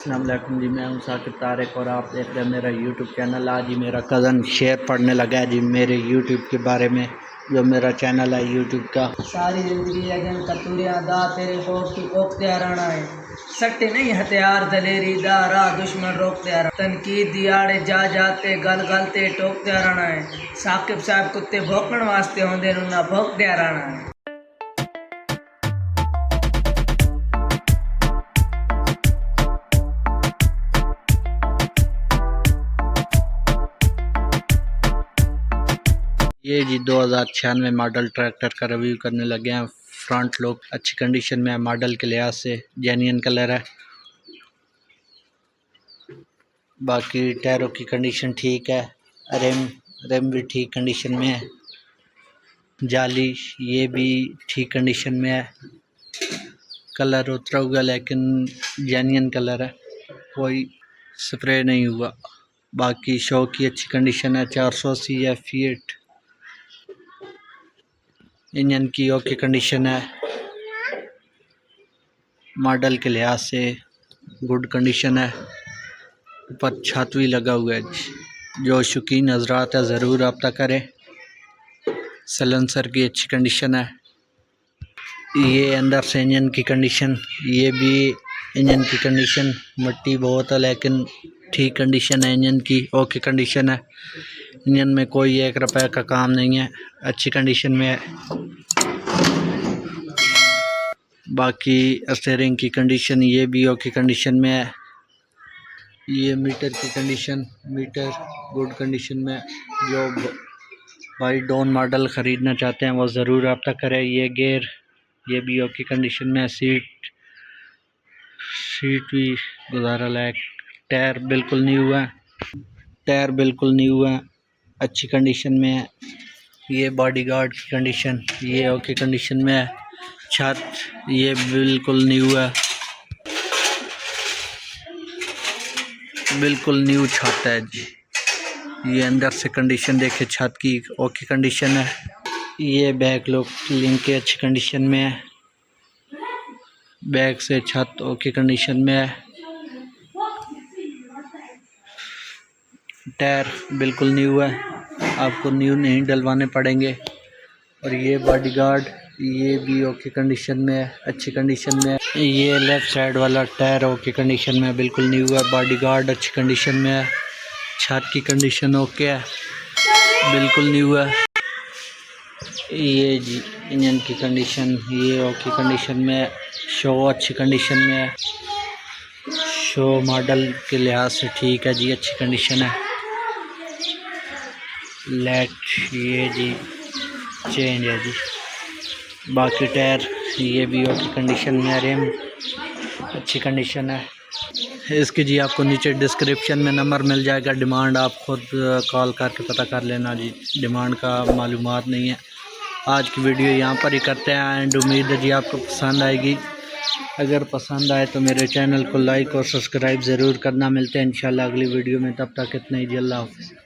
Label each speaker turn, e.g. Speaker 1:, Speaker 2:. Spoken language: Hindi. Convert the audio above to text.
Speaker 1: अस्सलाम वालेकुम जी, मैं हूं साकिब तारिक और आप देख रहे हैं मेरा यूट्यूब चैनल। आज ही मेरा कज़न शेयर पढ़ने लगा है जी मेरे यूट्यूब के बारे में, जो मेरा चैनल है यूट्यूब का।
Speaker 2: सारी जिंदगी लगन कतूरियां दा तेरे खौफ की कोकते हराना है, सट्टे नहीं हथियार दलेरी दा राह दुश्मन रोकते हराना, तनकीद दियाड़े जा जाते गल गलते टोकते हराना है, साकिब साहब कुत्ते भौंकण वास्ते होंदे ना भौंकते हराना है।
Speaker 1: ये जी 2096 मॉडल ट्रैक्टर का रिव्यू करने लगे हैं। फ्रंट लुक अच्छी कंडीशन में है, मॉडल के लिहाज से जेन्युइन कलर है। बाकी टायरों की कंडीशन ठीक है, रिम भी ठीक कंडीशन में है, जाली ये भी ठीक कंडीशन में है। कलर उतरा हुआ लेकिन जेन्युइन कलर है, कोई स्प्रे नहीं हुआ। बाकी शो की अच्छी कंडीशन है, 480 F8। इंजन की ओके कंडीशन है, मॉडल के लिहाज से गुड कंडीशन है। ऊपर छत भी लगा हुआ है। जो शौकीन हजरात है ज़रूर रब्ता करें। सलेंसर की अच्छी कंडीशन है। ये अंदर से इंजन की कंडीशन, ये भी इंजन की कंडीशन मिट्टी बहुत है लेकिन ठीक कंडीशन है। इंजन की ओके कंडीशन है। इंजन में कोई 1 रुपये का काम नहीं है, अच्छी कंडीशन में है। बाकी स्टीयरिंग की कंडीशन ये भी ओके कंडीशन में है। ये मीटर की कंडीशन, मीटर गुड कंडीशन में। जो भाई डॉन मॉडल ख़रीदना चाहते हैं वो ज़रूर रब्ता करें। ये गेयर ये भी ओके कंडीशन में है। सीट भी गुजारा लायक। टायर बिल्कुल न्यू है, टायर बिल्कुल न्यू है, अच्छी कंडीशन में है। ये बॉडी गार्ड की कंडीशन ये ओके कंडीशन में है। छत ये बिल्कुल न्यू है, बिल्कुल न्यू छत है जी। ये अंदर से कंडीशन देखे छत की ओके कंडीशन है। ये बैक लुक लिंक के अच्छी कंडीशन में है। बैक से छत ओके कंडीशन में है। टायर बिल्कुल न्यू है, आपको न्यू नहीं डलवाने पड़ेंगे। और ये बॉडी गार्ड ये भी ओके कंडीशन में है, अच्छी कंडीशन में है। ये लेफ़्ट साइड वाला टायर ओके कंडीशन में है, बिल्कुल न्यू है। बॉडी गार्ड अच्छी कंडीशन में है। छत की कंडीशन ओके है, बिल्कुल न्यू है। ये जी इंजन की कंडीशन ये ओके कंडीशन में है। शो अच्छी कंडीशन में है, शो मॉडल के लिहाज से ठीक है जी, अच्छी कंडीशन है। लाइट ये जी चेंज है जी। बाकी टायर ये भी ओके कंडीशन में है। रिम अच्छी कंडीशन है। इसकी जी आपको नीचे डिस्क्रिप्शन में नंबर मिल जाएगा। डिमांड आप खुद कॉल करके पता कर लेना जी, डिमांड का मालूमात नहीं है। आज की वीडियो यहाँ पर ही करते हैं एंड उम्मीद है जी आपको पसंद आएगी। अगर पसंद आए तो मेरे चैनल को लाइक और सब्सक्राइब ज़रूर करना। मिलते हैं इंशाल्लाह अगली वीडियो में, तब तक इतना ही जी, अल्लाह हाफ़िज़।